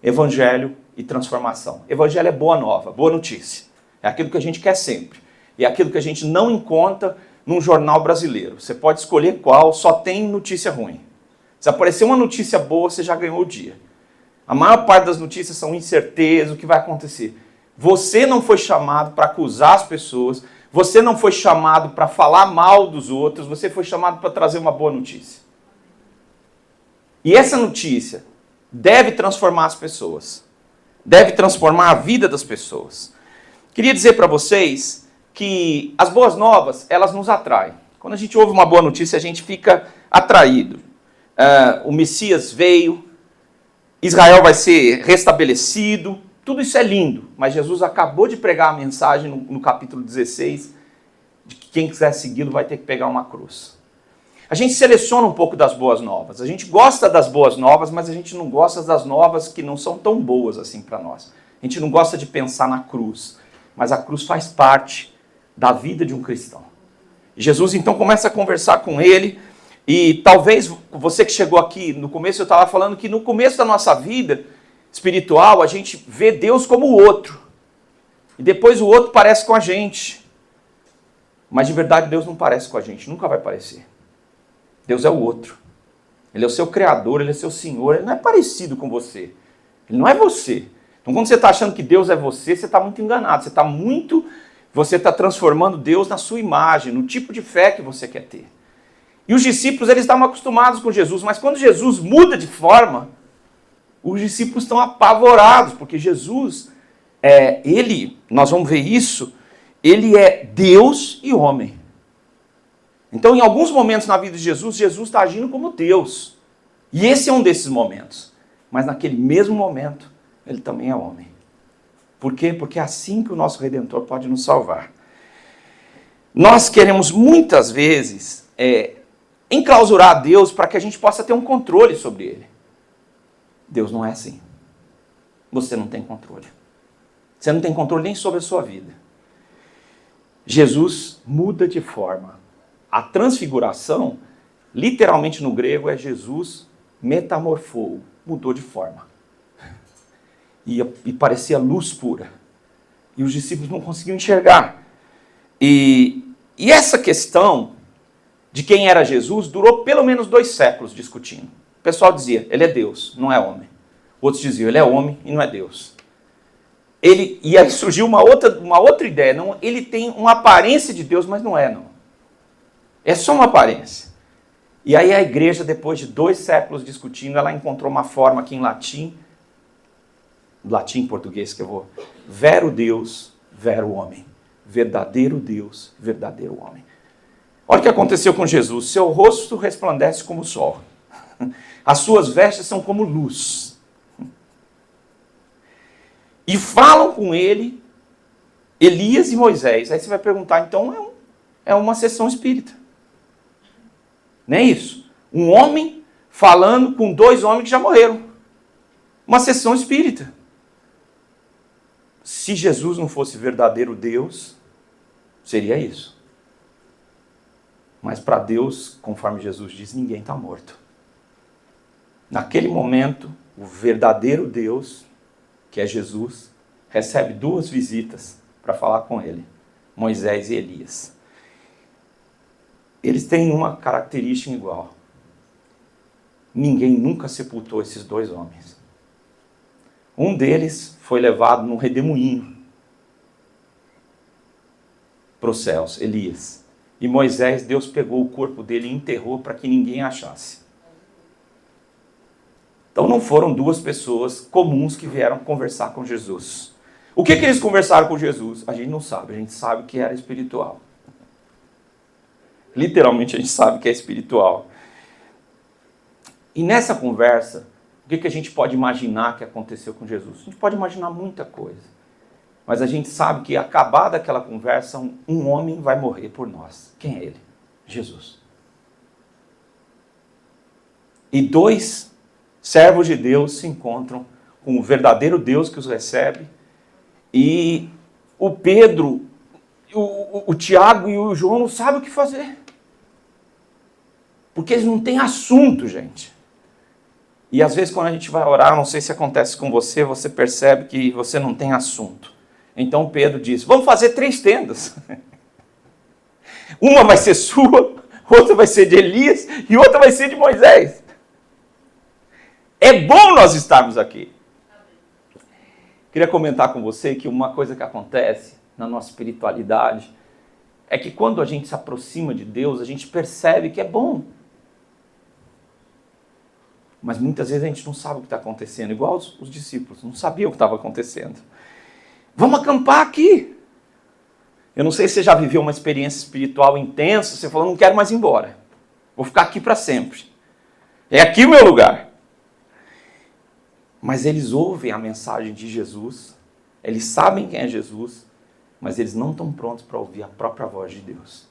Evangelho e transformação. Evangelho é boa nova, boa notícia. É aquilo que a gente quer sempre. E é aquilo que a gente não encontra num jornal brasileiro. Você pode escolher qual, só tem notícia ruim. Se aparecer uma notícia boa, você já ganhou o dia. A maior parte das notícias são incertezas, o que vai acontecer. Você não foi chamado para acusar as pessoas, você não foi chamado para falar mal dos outros, você foi chamado para trazer uma boa notícia. E essa notícia deve transformar as pessoas, deve transformar a vida das pessoas. Queria dizer para vocês que as boas novas, elas nos atraem. Quando a gente ouve uma boa notícia, a gente fica atraído. O Messias veio, Israel vai ser restabelecido, tudo isso é lindo, mas Jesus acabou de pregar a mensagem no capítulo 16, de que quem quiser segui-lo vai ter que pegar uma cruz. A gente seleciona um pouco das boas novas, a gente gosta das boas novas, mas a gente não gosta das novas que não são tão boas assim para nós. A gente não gosta de pensar na cruz, mas a cruz faz parte da vida de um cristão. E Jesus então começa a conversar com ele, e talvez você que chegou aqui, no começo eu estava falando que no começo da nossa vida espiritual, a gente vê Deus como o outro. E depois o outro parece com a gente. Mas de verdade Deus não parece com a gente, nunca vai parecer. Deus é o outro. Ele é o seu Criador, Ele é seu Senhor, Ele não é parecido com você. Ele não é você. Então quando você está achando que Deus é você está muito enganado. Você está transformando Deus na sua imagem, no tipo de fé que você quer ter. E os discípulos, eles estavam acostumados com Jesus, mas quando Jesus muda de forma, os discípulos estão apavorados, porque Jesus, nós vamos ver isso, ele é Deus e homem. Então, em alguns momentos na vida de Jesus, Jesus está agindo como Deus. E esse é um desses momentos. Mas naquele mesmo momento, ele também é homem. Por quê? Porque é assim que o nosso Redentor pode nos salvar. Nós queremos muitas vezes enclausurar Deus para que a gente possa ter um controle sobre Ele. Deus não é assim. Você não tem controle. Você não tem controle nem sobre a sua vida. Jesus muda de forma. A transfiguração, literalmente no grego, é Jesus metamorfou, mudou de forma. E parecia luz pura. E os discípulos não conseguiam enxergar. E essa questão de quem era Jesus durou pelo menos 2 séculos discutindo. O pessoal dizia, ele é Deus, não é homem. Outros diziam, ele é homem e não é Deus. E aí surgiu uma outra ideia. Não, ele tem uma aparência de Deus, mas não é, não. É só uma aparência. E aí a igreja, depois de 2 séculos discutindo, ela encontrou uma forma aqui em latim e português que eu vou... Vero Deus, vero homem. Verdadeiro Deus, verdadeiro homem. Olha o que aconteceu com Jesus. Seu rosto resplandece como o sol. As suas vestes são como luz. E falam com ele Elias e Moisés. Aí você vai perguntar, então é uma sessão espírita. Não é isso? Um homem falando com 2 homens que já morreram. Uma sessão espírita. Se Jesus não fosse verdadeiro Deus, seria isso. Mas para Deus, conforme Jesus diz, ninguém está morto. Naquele momento, o verdadeiro Deus, que é Jesus, recebe 2 visitas para falar com ele, Moisés e Elias. Eles têm uma característica igual. Ninguém nunca sepultou esses 2 homens. Um deles foi levado num redemoinho para os céus, Elias. E Moisés, Deus pegou o corpo dele e enterrou para que ninguém achasse. Então não foram 2 pessoas comuns que vieram conversar com Jesus. O que eles conversaram com Jesus? A gente não sabe, a gente sabe que era espiritual. Literalmente a gente sabe que é espiritual. E nessa conversa, o que a gente pode imaginar que aconteceu com Jesus? A gente pode imaginar muita coisa. Mas a gente sabe que, acabada aquela conversa, um homem vai morrer por nós. Quem é ele? Jesus. E 2 servos de Deus se encontram com o verdadeiro Deus que os recebe. E o Pedro, o Tiago e o João não sabem o que fazer. Porque eles não têm assunto, gente. E às vezes quando a gente vai orar, não sei se acontece com você, você percebe que você não tem assunto. Então Pedro diz, vamos fazer 3 tendas. Uma vai ser sua, outra vai ser de Elias e outra vai ser de Moisés. É bom nós estarmos aqui. Queria comentar com você que uma coisa que acontece na nossa espiritualidade é que quando a gente se aproxima de Deus, a gente percebe que é bom. Mas muitas vezes a gente não sabe o que está acontecendo, igual os discípulos, não sabiam o que estava acontecendo. Vamos acampar aqui. Eu não sei se você já viveu uma experiência espiritual intensa, você falou, não quero mais ir embora. Vou ficar aqui para sempre. É aqui o meu lugar. Mas eles ouvem a mensagem de Jesus, eles sabem quem é Jesus, mas eles não estão prontos para ouvir a própria voz de Deus,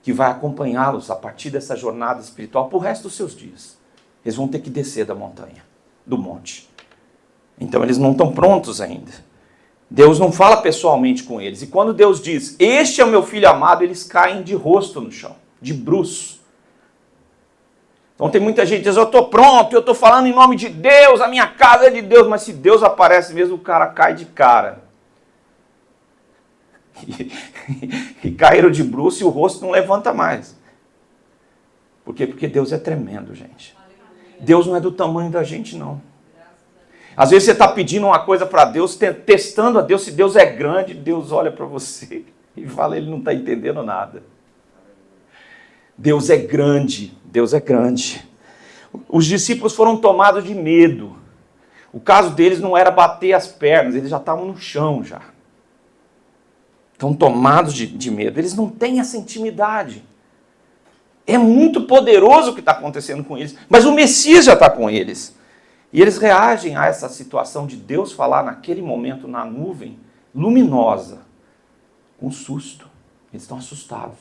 que vai acompanhá-los a partir dessa jornada espiritual por resto dos seus dias. Eles vão ter que descer da montanha, do monte. Então eles não estão prontos ainda. Deus não fala pessoalmente com eles. E quando Deus diz, este é o meu filho amado, eles caem de rosto no chão, de bruços. Então tem muita gente que diz, eu estou pronto, eu estou falando em nome de Deus, a minha casa é de Deus. Mas se Deus aparece mesmo, o cara cai de cara. E caíram de bruços e o rosto não levanta mais. Por quê? Porque Deus é tremendo, gente. Deus não é do tamanho da gente, não. Às vezes você está pedindo uma coisa para Deus, testando a Deus, se Deus é grande, Deus olha para você e fala, ele não está entendendo nada. Deus é grande, Deus é grande. Os discípulos foram tomados de medo. O caso deles não era bater as pernas, eles já estavam no chão já. Estão tomados de medo, eles não têm essa intimidade. É muito poderoso o que está acontecendo com eles, mas o Messias já está com eles. E eles reagem a essa situação de Deus falar naquele momento na nuvem luminosa, com susto. Eles estão assustados.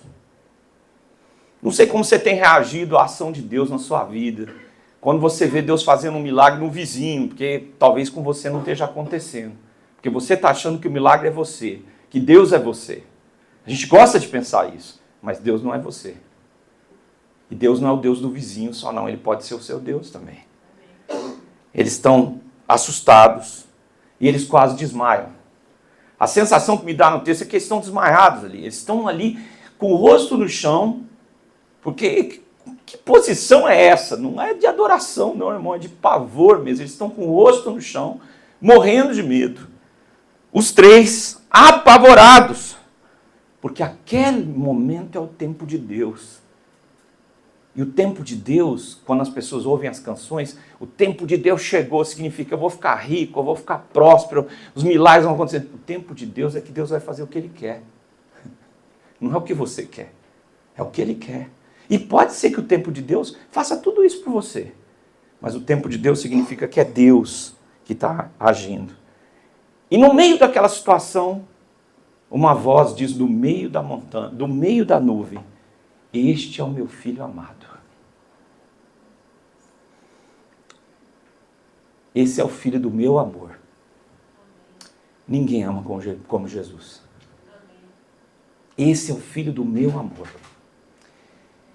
Não sei como você tem reagido à ação de Deus na sua vida, quando você vê Deus fazendo um milagre no vizinho, porque talvez com você não esteja acontecendo. Porque você está achando que o milagre é você, que Deus é você. A gente gosta de pensar isso, mas Deus não é você. E Deus não é o Deus do vizinho só não, ele pode ser o seu Deus também. Eles estão assustados e eles quase desmaiam. A sensação que me dá no texto é que eles estão desmaiados ali. Eles estão ali com o rosto no chão, porque que posição é essa? Não é de adoração, não, irmão, é de pavor mesmo. Eles estão com o rosto no chão, morrendo de medo. Os 3 apavorados, porque aquele momento é o tempo de Deus. E o tempo de Deus, quando as pessoas ouvem as canções, o tempo de Deus chegou, significa eu vou ficar rico, eu vou ficar próspero, os milagres vão acontecer. O tempo de Deus é que Deus vai fazer o que Ele quer. Não é o que você quer, é o que Ele quer. E pode ser que o tempo de Deus faça tudo isso por você. Mas o tempo de Deus significa que é Deus que está agindo. E no meio daquela situação, uma voz diz do meio da montanha, do meio da nuvem, este é o meu filho amado. Esse é o filho do meu amor. Ninguém ama como Jesus. Esse é o filho do meu amor.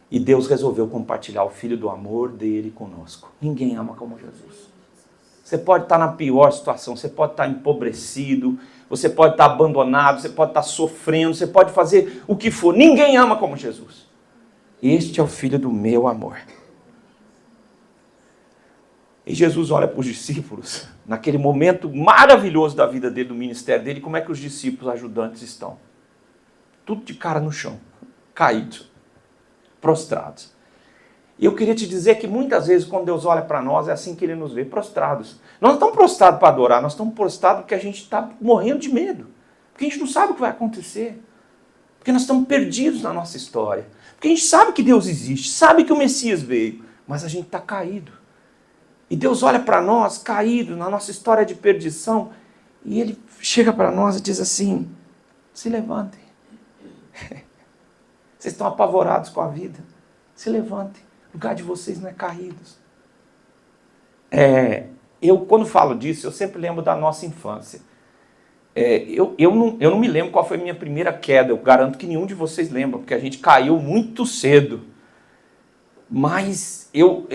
E Deus resolveu compartilhar o filho do amor dele conosco. Ninguém ama como Jesus. Você pode estar na pior situação, você pode estar empobrecido, você pode estar abandonado, você pode estar sofrendo, você pode fazer o que for. Ninguém ama como Jesus. Este é o filho do meu amor. E Jesus olha para os discípulos, naquele momento maravilhoso da vida dele, do ministério dele, como é que os discípulos ajudantes estão? Tudo de cara no chão, caídos, prostrados. E eu queria te dizer que muitas vezes quando Deus olha para nós, é assim que Ele nos vê, prostrados. Nós não estamos prostrados para adorar, nós estamos prostrados porque a gente está morrendo de medo. Porque a gente não sabe o que vai acontecer. Porque nós estamos perdidos na nossa história. Porque a gente sabe que Deus existe, sabe que o Messias veio, mas a gente está caído. E Deus olha para nós, caído, na nossa história de perdição, e Ele chega para nós e diz assim, se levantem. Vocês estão apavorados com a vida. Se levantem. O lugar de vocês não é caídos. Eu, quando falo disso, eu sempre lembro da nossa infância. Eu não me lembro qual foi a minha primeira queda. Eu garanto que nenhum de vocês lembra, porque a gente caiu muito cedo. Mas eu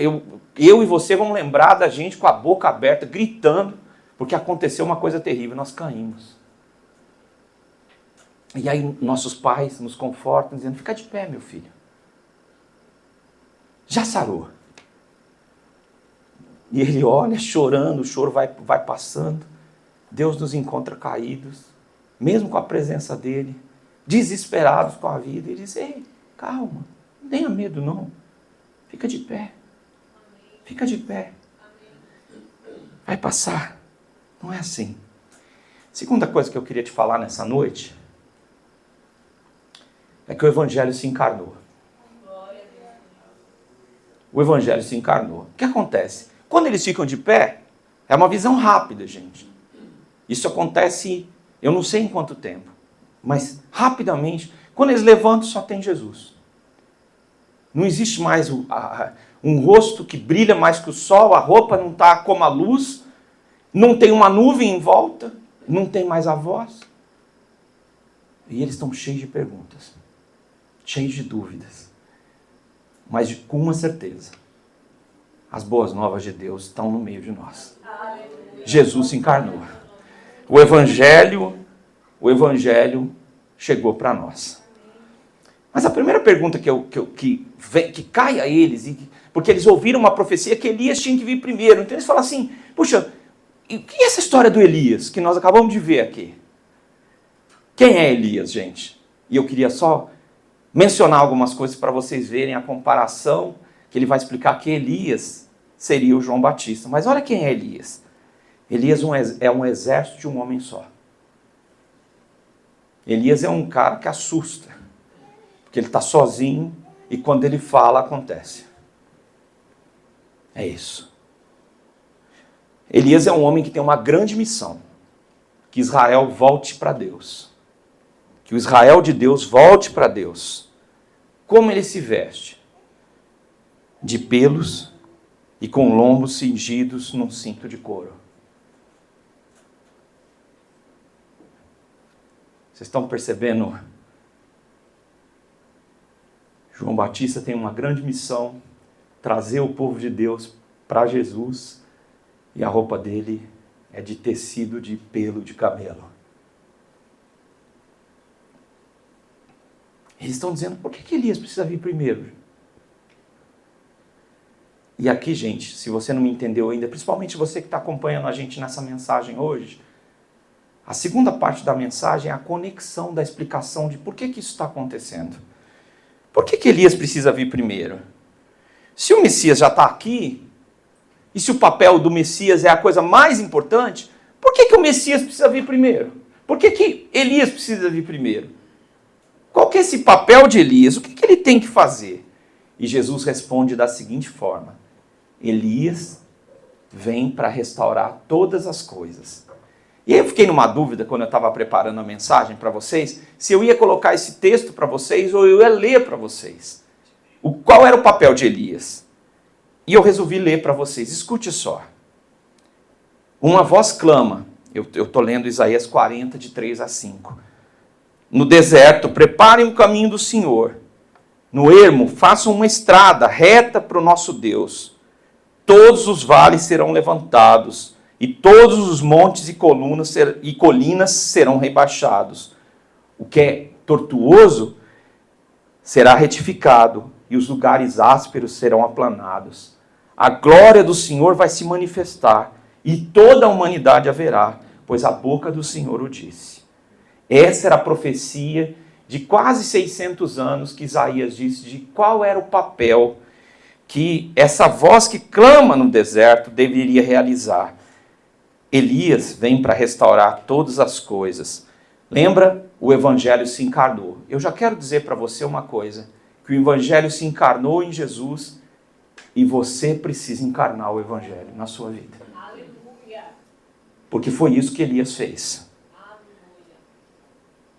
e você vamos lembrar da gente com a boca aberta, gritando, porque aconteceu uma coisa terrível, nós caímos. E aí nossos pais nos confortam, dizendo, fica de pé, meu filho. Já sarou. E ele olha chorando, o choro vai passando. Deus nos encontra caídos, mesmo com a presença dele, desesperados com a vida. Ele diz, ei, calma, não tenha medo não. Fica de pé. Fica de pé. Vai passar. Não é assim. Segunda coisa que eu queria te falar nessa noite é que o Evangelho se encarnou. O Evangelho se encarnou. O que acontece? Quando eles ficam de pé, é uma visão rápida, gente. Isso acontece, eu não sei em quanto tempo, mas rapidamente, quando eles levantam, só tem Jesus. Não existe mais um rosto que brilha mais que o sol, a roupa não está como a luz, não tem uma nuvem em volta, não tem mais a voz. E eles estão cheios de perguntas, cheios de dúvidas, mas com uma certeza. As boas novas de Deus estão no meio de nós. Jesus se encarnou. O Evangelho chegou para nós. Mas a primeira pergunta que cai a eles, porque eles ouviram uma profecia que Elias tinha que vir primeiro. Então eles falam assim, puxa, e o que é essa história do Elias que nós acabamos de ver aqui? Quem é Elias, gente? E eu queria só mencionar algumas coisas para vocês verem a comparação, que ele vai explicar que Elias seria o João Batista. Mas olha quem é Elias. Elias é um exército de um homem só. Elias é um cara que assusta, porque ele está sozinho e quando ele fala, acontece. É isso. Elias é um homem que tem uma grande missão, que Israel volte para Deus. Que o Israel de Deus volte para Deus. Como ele se veste? De pelos e com lombos cingidos num cinto de couro. Vocês estão percebendo? João Batista tem uma grande missão, trazer o povo de Deus para Jesus, e a roupa dele é de tecido de pelo de camelo. Eles estão dizendo, por que Elias precisa vir primeiro? E aqui, gente, se você não me entendeu ainda, principalmente você que está acompanhando a gente nessa mensagem hoje, a segunda parte da mensagem é a conexão da explicação de por que isso está acontecendo. Por que Elias precisa vir primeiro? Se o Messias já está aqui, e se o papel do Messias é a coisa mais importante, por que o Messias precisa vir primeiro? Por que Elias precisa vir primeiro? Qual que é esse papel de Elias? O que ele tem que fazer? E Jesus responde da seguinte forma: Elias vem para restaurar todas as coisas. E aí eu fiquei numa dúvida quando eu estava preparando a mensagem para vocês, se eu ia colocar esse texto para vocês ou eu ia ler para vocês. Qual era o papel de Elias? E eu resolvi ler para vocês. Escute só. Uma voz clama. Eu estou lendo Isaías 40, de 3 a 5. No deserto, preparem o caminho do Senhor. No ermo, façam uma estrada reta para o nosso Deus. Todos os vales serão levantados, e todos os montes e colinas serão rebaixados. O que é tortuoso será retificado, e os lugares ásperos serão aplanados. A glória do Senhor vai se manifestar, e toda a humanidade a verá, pois a boca do Senhor o disse. Essa era a profecia de quase 600 anos que Isaías disse de qual era o papel que essa voz que clama no deserto deveria realizar. Elias vem para restaurar todas as coisas. Lembra? O Evangelho se encarnou. Eu já quero dizer para você uma coisa, que o Evangelho se encarnou em Jesus e você precisa encarnar o Evangelho na sua vida. Aleluia. Porque foi isso que Elias fez.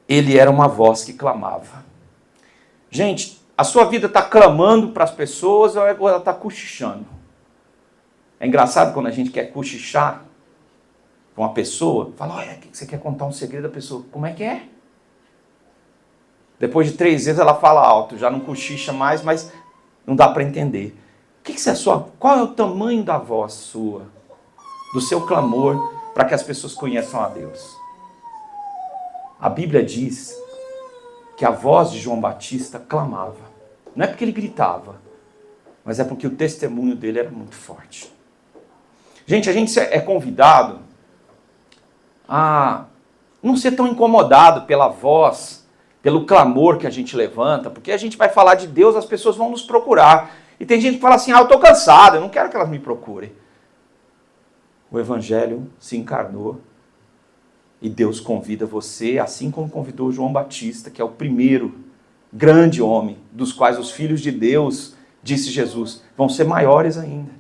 Ele era uma voz que clamava. Gente, a sua vida está clamando para as pessoas ou ela está cochichando? É engraçado quando a gente quer cochichar com uma pessoa, fala, olha, que você quer contar um segredo da pessoa. Como é que é? Depois de 3 vezes ela fala alto, já não cochicha mais, mas não dá para entender. Qual é o tamanho da voz sua, do seu clamor, para que as pessoas conheçam a Deus? A Bíblia diz que a voz de João Batista clamava. Não é porque ele gritava, mas é porque o testemunho dele era muito forte. Gente, a gente é convidado a não ser tão incomodado pela voz, pelo clamor que a gente levanta, porque a gente vai falar de Deus, as pessoas vão nos procurar. E tem gente que fala assim, eu estou cansado, eu não quero que elas me procurem. O Evangelho se encarnou e Deus convida você, assim como convidou João Batista, que é o primeiro grande homem, dos quais os filhos de Deus, disse Jesus, vão ser maiores ainda.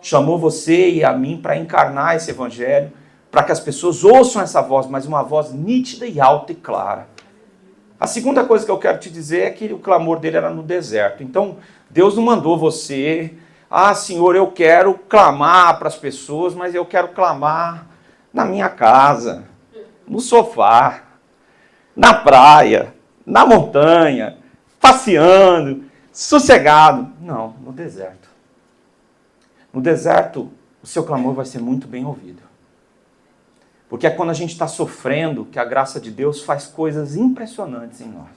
Chamou você e a mim para encarnar esse Evangelho, para que as pessoas ouçam essa voz, mas uma voz nítida e alta e clara. A segunda coisa que eu quero te dizer é que o clamor dele era no deserto. Então, Deus não mandou você, Senhor, eu quero clamar para as pessoas, mas eu quero clamar na minha casa, no sofá, na praia, na montanha, passeando, sossegado. Não, no deserto. No deserto, o seu clamor vai ser muito bem ouvido. Porque é quando a gente está sofrendo que a graça de Deus faz coisas impressionantes em nós.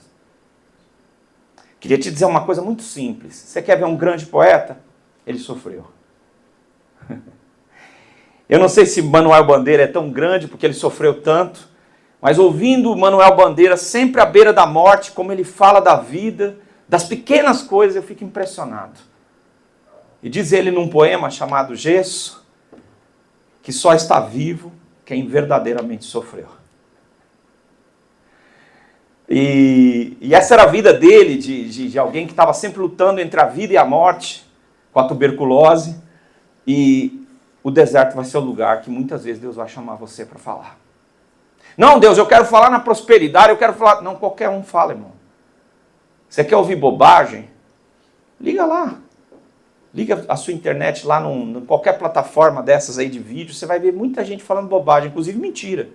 Queria te dizer uma coisa muito simples. Você quer ver um grande poeta? Ele sofreu. Eu não sei se Manuel Bandeira é tão grande porque ele sofreu tanto, mas ouvindo Manuel Bandeira sempre à beira da morte, como ele fala da vida, das pequenas coisas, eu fico impressionado. E diz ele num poema chamado Gesso, que só está vivo quem verdadeiramente sofreu. E essa era a vida dele, de alguém que estava sempre lutando entre a vida e a morte, com a tuberculose, e o deserto vai ser o lugar que muitas vezes Deus vai chamar você para falar. Não, Deus, eu quero falar na prosperidade, eu quero falar... Não, qualquer um fala, irmão. Você quer ouvir bobagem? Liga lá. Liga a sua internet lá em qualquer plataforma dessas aí de vídeo, você vai ver muita gente falando bobagem, inclusive mentira.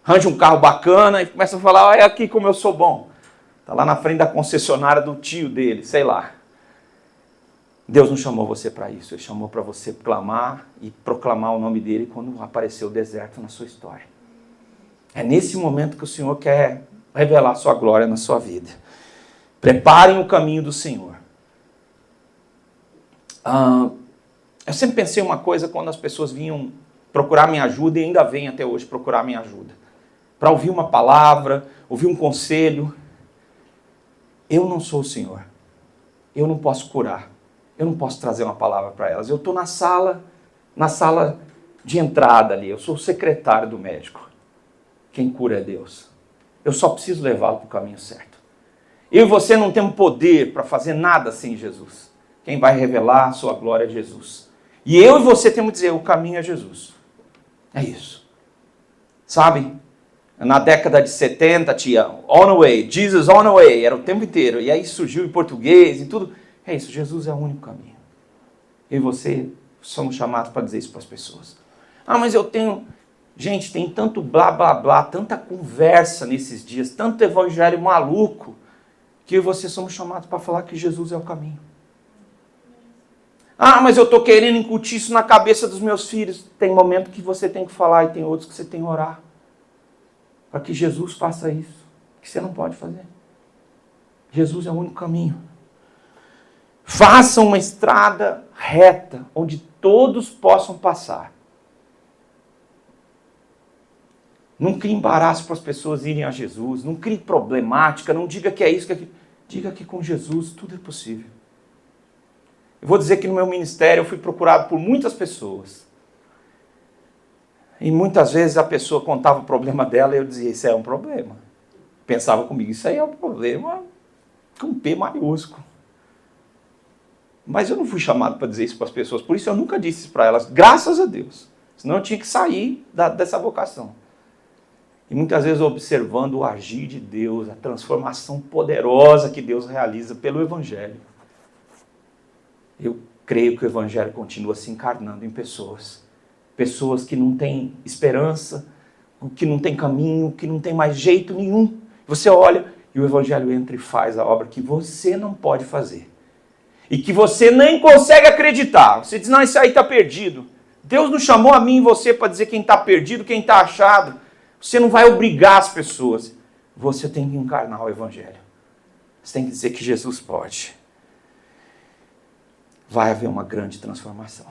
Arranja um carro bacana e começa a falar, olha aqui como eu sou bom. Está lá na frente da concessionária do tio dele, sei lá. Deus não chamou você para isso, Ele chamou para você clamar e proclamar o nome dele quando apareceu o deserto na sua história. É nesse momento que o Senhor quer revelar sua glória na sua vida. Preparem o caminho do Senhor. Eu sempre pensei uma coisa quando as pessoas vinham procurar minha ajuda e ainda vêm até hoje procurar minha ajuda. Para ouvir uma palavra, ouvir um conselho. Eu não sou o Senhor. Eu não posso curar. Eu não posso trazer uma palavra para elas. Eu estou na sala de entrada ali. Eu sou o secretário do médico. Quem cura é Deus. Eu só preciso levá-lo para o caminho certo. Eu e você não temos poder para fazer nada sem Jesus. Quem vai revelar a sua glória é Jesus. E eu e você temos que dizer, o caminho é Jesus. É isso. Sabe? Na década de 70 tinha On the Way, Jesus on the Way, era o tempo inteiro. E aí surgiu em português e tudo. É isso, Jesus é o único caminho. Eu e você somos chamados para dizer isso para as pessoas. Mas eu tenho... Gente, tem tanto blá blá blá, tanta conversa nesses dias, tanto evangelho maluco, que eu e você somos chamados para falar que Jesus é o caminho. Mas eu estou querendo incutir isso na cabeça dos meus filhos. Tem momento que você tem que falar e tem outros que você tem que orar. Para que Jesus faça isso. Que você não pode fazer. Jesus é o único caminho. Faça uma estrada reta, onde todos possam passar. Não crie embaraço para as pessoas irem a Jesus. Não crie problemática. Não diga que é isso, que é aquilo. Diga que com Jesus tudo é possível. Eu vou dizer que no meu ministério eu fui procurado por muitas pessoas. E muitas vezes a pessoa contava o problema dela e eu dizia, isso é um problema. Pensava comigo, isso aí é um problema com P maiúsculo. Mas eu não fui chamado para dizer isso para as pessoas, por isso eu nunca disse isso para elas, graças a Deus. Senão eu tinha que sair dessa vocação. E muitas vezes observando o agir de Deus, a transformação poderosa que Deus realiza pelo Evangelho. Eu creio que o Evangelho continua se encarnando em pessoas. Pessoas que não têm esperança, que não têm caminho, que não tem mais jeito nenhum. Você olha e o Evangelho entra e faz a obra que você não pode fazer. e que você nem consegue acreditar. Você diz, não, isso aí está perdido. Deus não chamou a mim e você para dizer quem está perdido, quem está achado. Você não vai obrigar as pessoas. Você tem que encarnar o Evangelho. Você tem que dizer que Jesus pode. Vai haver uma grande transformação.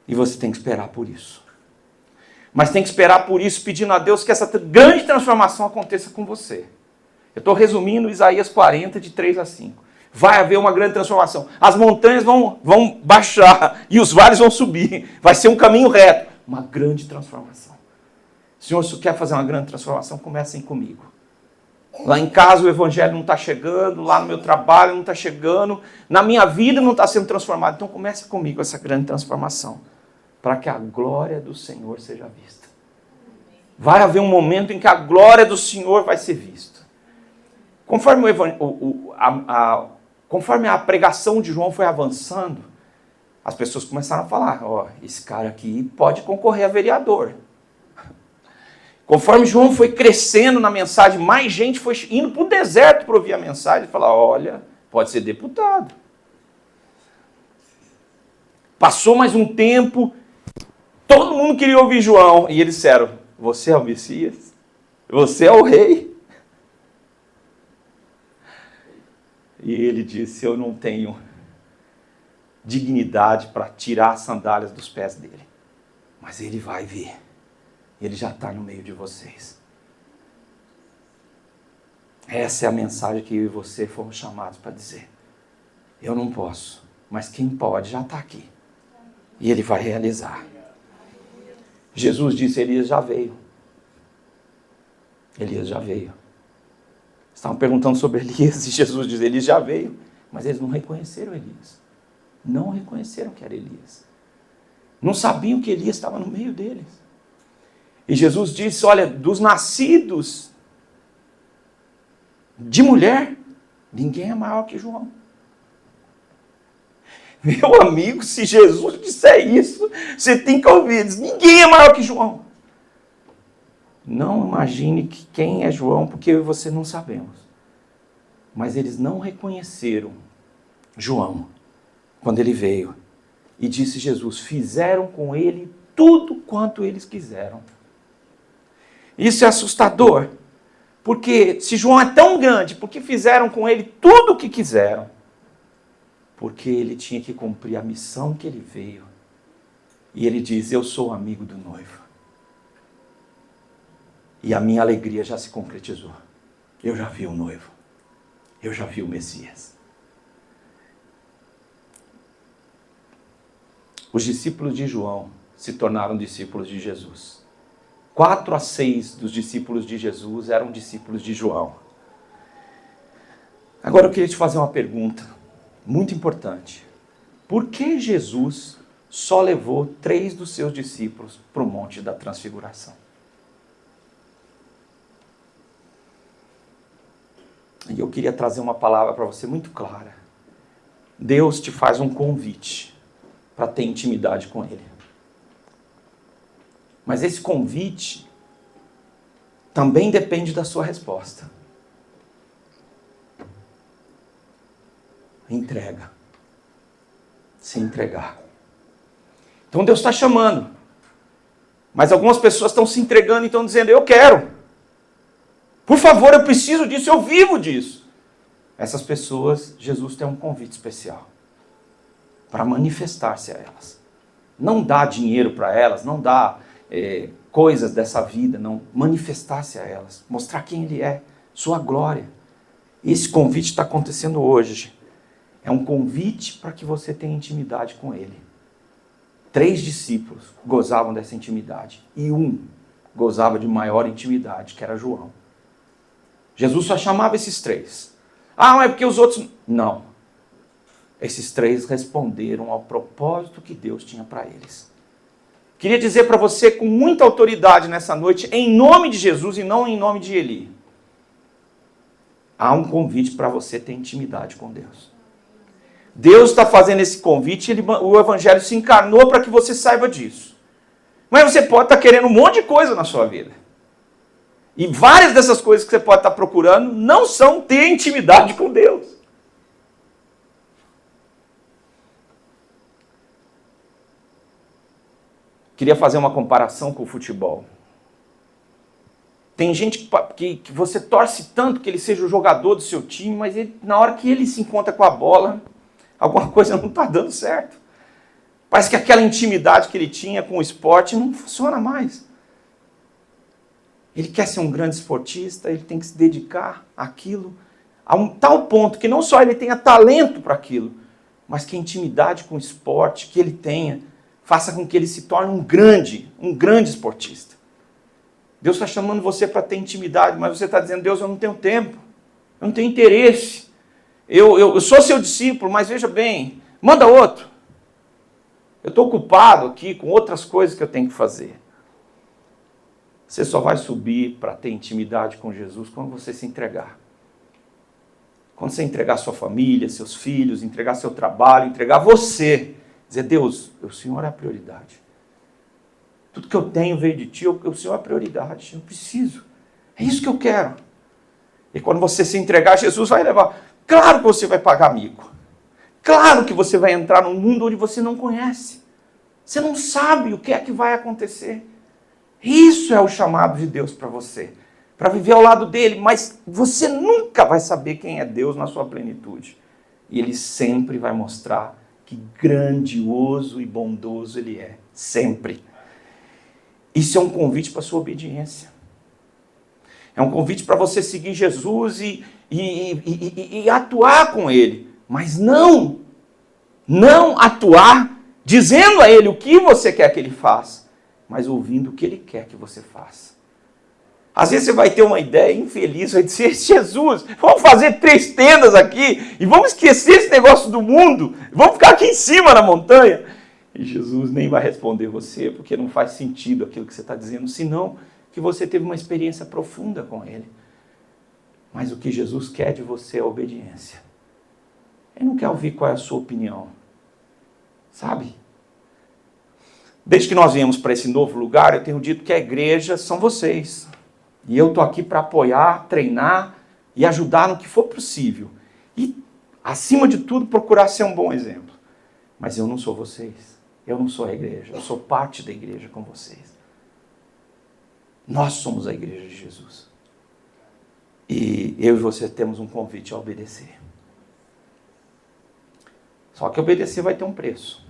E você tem que esperar por isso. Mas tem que esperar por isso, pedindo a Deus que essa grande transformação aconteça com você. Eu estou resumindo Isaías 40, de 3 a 5. Vai haver uma grande transformação. As montanhas vão baixar e os vales vão subir. Vai ser um caminho reto. Uma grande transformação. Senhor, se você quer fazer uma grande transformação, comecem comigo. Lá em casa o Evangelho não está chegando, lá no meu trabalho não está chegando, na minha vida não está sendo transformado. Então comece comigo essa grande transformação, para que a glória do Senhor seja vista. Vai haver um momento em que a glória do Senhor vai ser vista. Conforme a pregação de João foi avançando, as pessoas começaram a falar, ó, esse cara aqui pode concorrer a vereador. Conforme João foi crescendo na mensagem, mais gente foi indo para o deserto para ouvir a mensagem e falar, olha, pode ser deputado. Passou mais um tempo, todo mundo queria ouvir João, e eles disseram, você é o Messias? Você é o rei? E ele disse, eu não tenho dignidade para tirar as sandálias dos pés dele. Mas ele vai vir. Ele já está no meio de vocês. Essa é a mensagem que eu e você fomos chamados para dizer. Eu não posso, mas quem pode já está aqui. E ele vai realizar. Jesus disse, Elias já veio. Elias já veio. Estavam perguntando sobre Elias e Jesus diz, Elias já veio. Mas eles não reconheceram Elias. Não reconheceram que era Elias. Não sabiam que Elias estava no meio deles. E Jesus disse, olha, dos nascidos de mulher, ninguém é maior que João. Meu amigo, se Jesus disser isso, você tem que ouvir, diz, ninguém é maior que João. Não imagine que quem é João, porque eu e você não sabemos. Mas eles não reconheceram João quando ele veio. E disse Jesus, fizeram com ele tudo quanto eles quiseram. Isso é assustador, porque se João é tão grande, porque fizeram com ele tudo o que quiseram? Porque ele tinha que cumprir a missão que ele veio. E ele diz, eu sou amigo do noivo. E a minha alegria já se concretizou. Eu já vi o noivo. Eu já vi o Messias. Os discípulos de João se tornaram discípulos de Jesus. 4 a 6 dos discípulos de Jesus eram discípulos de João. Agora eu queria te fazer uma pergunta muito importante. Por que Jesus só levou 3 dos seus discípulos para o Monte da Transfiguração? E eu queria trazer uma palavra para você muito clara. Deus te faz um convite para ter intimidade com Ele. Mas esse convite também depende da sua resposta. Entrega. Se entregar. Então Deus está chamando. Mas algumas pessoas estão se entregando e estão dizendo, eu quero. Por favor, eu preciso disso, eu vivo disso. Essas pessoas, Jesus tem um convite especial. Para manifestar-se a elas. Não dá dinheiro para elas, não dá coisas dessa vida, não, manifestar-se a elas, mostrar quem Ele é, sua glória. Esse convite está acontecendo hoje. É um convite para que você tenha intimidade com Ele. 3 discípulos gozavam dessa intimidade e um gozava de maior intimidade, que era João. Jesus só chamava esses 3. Ah, mas é porque os outros... Não. Esses 3 responderam ao propósito que Deus tinha para eles. Queria dizer para você com muita autoridade nessa noite, em nome de Jesus e não em nome de Eli. Há um convite para você ter intimidade com Deus. Deus está fazendo esse convite, o Evangelho se encarnou para que você saiba disso. Mas você pode estar querendo um monte de coisa na sua vida. E várias dessas coisas que você pode estar procurando não são ter intimidade com Deus. Queria fazer uma comparação com o futebol. Tem gente que você torce tanto que ele seja o jogador do seu time, mas na hora que ele se encontra com a bola, alguma coisa não está dando certo. Parece que aquela intimidade que ele tinha com o esporte não funciona mais. Ele quer ser um grande esportista, ele tem que se dedicar àquilo, a um tal ponto que não só ele tenha talento para aquilo, mas que a intimidade com o esporte que ele tenha faça com que ele se torne um grande esportista. Deus está chamando você para ter intimidade, mas você está dizendo, Deus, eu não tenho tempo, eu não tenho interesse, eu sou seu discípulo, mas veja bem, manda outro. Eu estou ocupado aqui com outras coisas que eu tenho que fazer. Você só vai subir para ter intimidade com Jesus quando você se entregar. Quando você entregar sua família, seus filhos, entregar seu trabalho, entregar você. Dizer, Deus, o Senhor é a prioridade. Tudo que eu tenho veio de Ti, o Senhor é a prioridade. Eu preciso. É isso que eu quero. E quando você se entregar, Jesus vai levar. Claro que você vai pagar mico. Claro que você vai entrar num mundo onde você não conhece. Você não sabe o que é que vai acontecer. Isso é o chamado de Deus para você. Para viver ao lado dele. Mas você nunca vai saber quem é Deus na sua plenitude. E Ele sempre vai mostrar que grandioso e bondoso Ele é. Sempre. Isso é um convite para a sua obediência. É um convite para você seguir Jesus e atuar com Ele. Mas não atuar dizendo a Ele o que você quer que Ele faça, mas ouvindo o que Ele quer que você faça. Às vezes você vai ter uma ideia infeliz, vai dizer, Jesus, vamos fazer 3 tendas aqui e vamos esquecer esse negócio do mundo, vamos ficar aqui em cima na montanha. E Jesus nem vai responder você, porque não faz sentido aquilo que você está dizendo, senão que você teve uma experiência profunda com Ele. Mas o que Jesus quer de você é a obediência. Ele não quer ouvir qual é a sua opinião. Sabe? Desde que nós viemos para esse novo lugar, eu tenho dito que a igreja são vocês. E eu estou aqui para apoiar, treinar e ajudar no que for possível. E, acima de tudo, procurar ser um bom exemplo. Mas eu não sou vocês. Eu não sou a igreja. Eu sou parte da igreja com vocês. Nós somos a igreja de Jesus. E eu e você temos um convite a obedecer. Só que obedecer vai ter um preço.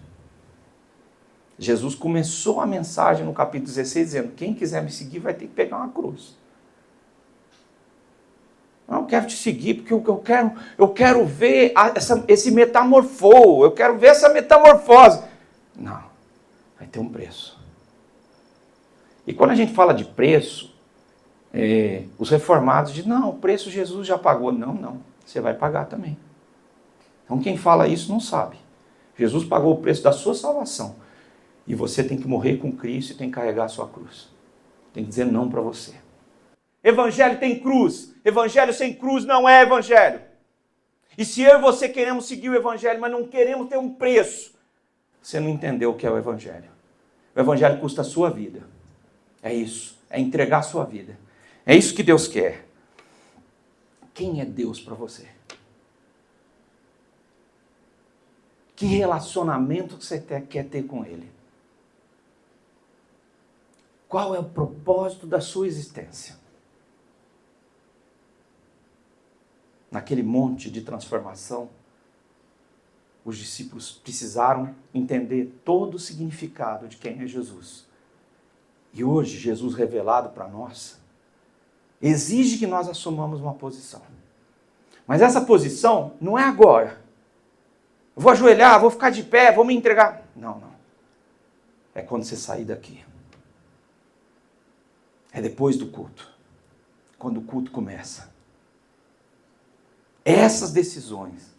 Jesus começou a mensagem no capítulo 16 dizendo, quem quiser me seguir vai ter que pegar uma cruz. Não, eu quero te seguir porque eu quero ver esse metamorfô, eu quero ver essa metamorfose. Não, vai ter um preço. E quando a gente fala de preço, os reformados dizem, não, o preço Jesus já pagou. Não, você vai pagar também. Então quem fala isso não sabe. Jesus pagou o preço da sua salvação. E você tem que morrer com Cristo e tem que carregar a sua cruz. Tem que dizer não para você. Evangelho tem cruz. Evangelho sem cruz não é evangelho. E se eu e você queremos seguir o evangelho, mas não queremos ter um preço, você não entendeu o que é o evangelho. O evangelho custa a sua vida. É isso. É entregar a sua vida. É isso que Deus quer. Quem é Deus para você? Que relacionamento que você quer ter com Ele? Qual é o propósito da sua existência? Naquele monte de transformação, os discípulos precisaram entender todo o significado de quem é Jesus. E hoje, Jesus revelado para nós, exige que nós assumamos uma posição. Mas essa posição não é agora. Eu vou ajoelhar, vou ficar de pé, vou me entregar. Não. É quando você sair daqui. É depois do culto. Quando o culto começa. Essas decisões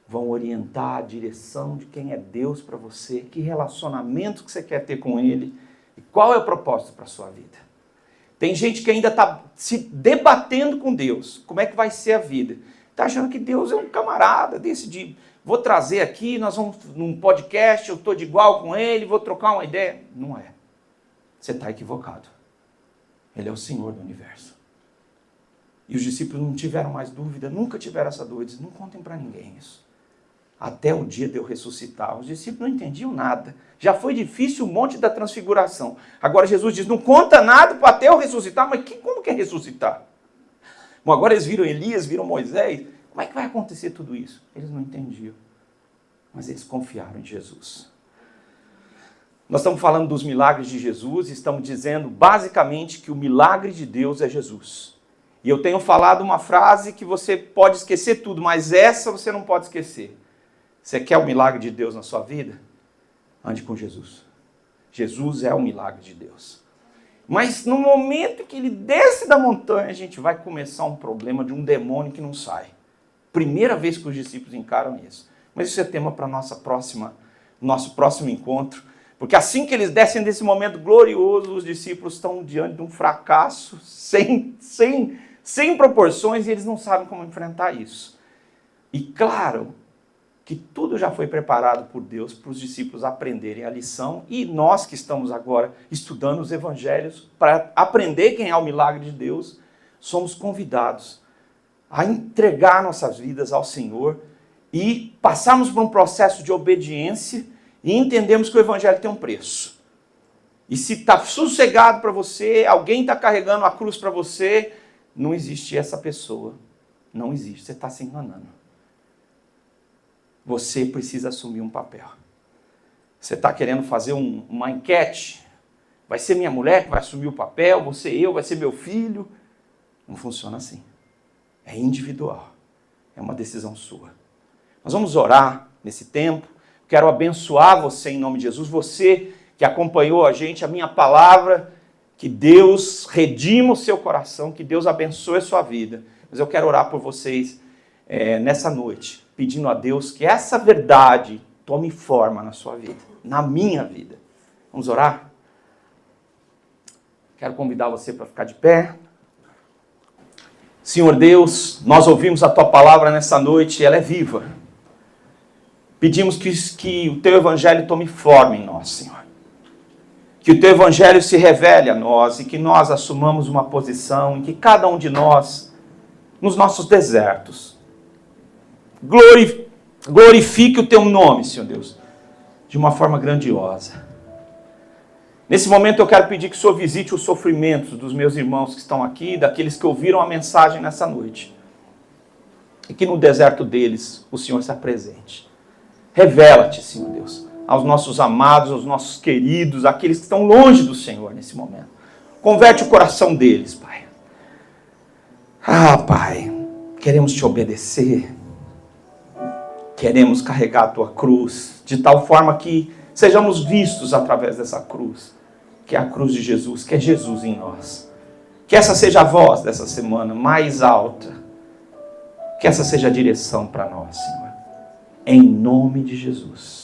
vão orientar a direção de quem é Deus para você, que relacionamento que você quer ter com Ele e qual é o propósito para a sua vida. Tem gente que ainda está se debatendo com Deus. Como é que vai ser a vida? Está achando que Deus é um camarada desse de... Vou trazer aqui, nós vamos num podcast, eu estou de igual com Ele, vou trocar uma ideia. Não é. Você está equivocado. Ele é o Senhor do universo. E os discípulos não tiveram mais dúvida, nunca tiveram essa dúvida. Não contem para ninguém isso. até o dia de eu ressuscitar. Os discípulos não entendiam nada. Já foi difícil o monte da transfiguração. Agora Jesus diz, não conta nada para até eu ressuscitar. Mas como que é ressuscitar? Bom, agora eles viram Elias, viram Moisés. Como é que vai acontecer tudo isso? Eles não entendiam. Mas eles confiaram em Jesus. Nós estamos falando dos milagres de Jesus e estamos dizendo basicamente que o milagre de Deus é Jesus. E eu tenho falado uma frase que você pode esquecer tudo, mas essa você não pode esquecer. Você quer o milagre de Deus na sua vida? Ande com Jesus. Jesus é o milagre de Deus. Mas no momento que ele desce da montanha, a gente vai começar um problema de um demônio que não sai. Primeira vez que os discípulos encaram isso. Mas isso é tema para nosso próximo encontro. Porque assim que eles descem desse momento glorioso, os discípulos estão diante de um fracasso sem proporções e eles não sabem como enfrentar isso. E claro que tudo já foi preparado por Deus para os discípulos aprenderem a lição e nós que estamos agora estudando os evangelhos para aprender quem é o milagre de Deus, somos convidados a entregar nossas vidas ao Senhor e passarmos por um processo de obediência e entendemos que o evangelho tem um preço. E se está sossegado para você, alguém está carregando a cruz para você, não existe essa pessoa. Não existe, você está se enganando. Você precisa assumir um papel. Você está querendo fazer uma enquete? Vai ser minha mulher que vai assumir o papel? Vou ser eu? Vai ser meu filho? Não funciona assim. É individual. É uma decisão sua. Nós vamos orar nesse tempo. Quero abençoar você em nome de Jesus. Você que acompanhou a gente, a minha palavra, que Deus redima o seu coração, que Deus abençoe a sua vida. Mas eu quero orar por vocês nessa noite, pedindo a Deus que essa verdade tome forma na sua vida, na minha vida. Vamos orar? Quero convidar você para ficar de pé. Senhor Deus, nós ouvimos a Tua palavra nessa noite e ela é viva. Pedimos que o Teu Evangelho tome forma em nós, Senhor. Que o Teu Evangelho se revele a nós e que nós assumamos uma posição em que cada um de nós, nos nossos desertos, glorifique o Teu nome, Senhor Deus, de uma forma grandiosa. Nesse momento eu quero pedir que o Senhor visite os sofrimentos dos meus irmãos que estão aqui, daqueles que ouviram a mensagem nessa noite. E que no deserto deles o Senhor se apresente. Revela-te, Senhor Deus, aos nossos amados, aos nossos queridos, aqueles que estão longe do Senhor nesse momento. Converte o coração deles, Pai. Pai, queremos Te obedecer. Queremos carregar a Tua cruz, de tal forma que sejamos vistos através dessa cruz, que é a cruz de Jesus, que é Jesus em nós. Que essa seja a voz dessa semana mais alta. Que essa seja a direção para nós, Senhor. Em nome de Jesus.